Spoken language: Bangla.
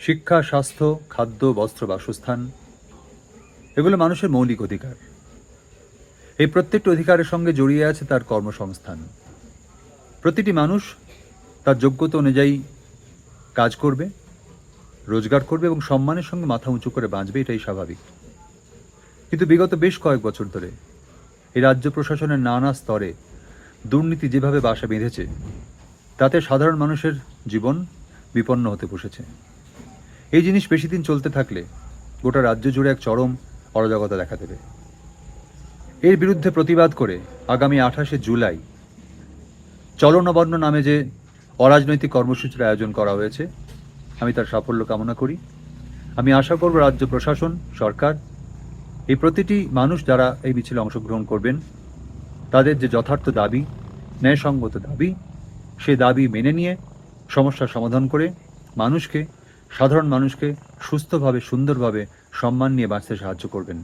শিক্ষা, স্বাস্থ্য, খাদ্য, বস্ত্র, বাসস্থান এগুলো মানুষের মৌলিক অধিকার। এই প্রত্যেকটি অধিকারের সঙ্গে জড়িয়ে আছে তার কর্মসংস্থান। প্রতিটি মানুষ তার যোগ্যতা অনুযায়ী কাজ করবে, রোজগার করবে এবং সম্মানের সঙ্গে মাথা উঁচু করে বাঁচবে, এটাই স্বাভাবিক। কিন্তু বিগত বেশ কয়েক বছর ধরে এই রাজ্য প্রশাসনের নানা স্তরে দুর্নীতি যেভাবে বাসা বেঁধেছে, তাতে সাধারণ মানুষের জীবন বিপন্ন হতে বসেছে। এই জিনিস বেশি দিন চলতে থাকলে গোটা রাজ্য জুড়ে এক চরম অরাজকতা দেখা দেবে। এর বিরুদ্ধে প্রতিবাদ করে আগামী 28শে জুলাই চলো নবান্ন নামে যে অরাজনৈতিক কর্মসূচির আয়োজন করা হয়েছে, আমি তার সাফল্য কামনা করি। আমি আশা করব রাজ্য প্রশাসন, সরকার, এই প্রতিটি মানুষ যারা এই মিছিলে অংশগ্রহণ করবেন, তাদের যে যথার্থ দাবি, ন্যায়সঙ্গত দাবি, সে দাবি মেনে নিয়ে সমস্যার সমাধান করে সাধারণ মানুষকে সুস্থভাবে, সুন্দরভাবে, সম্মান নিয়ে বাঁচতে সাহায্য করবেন।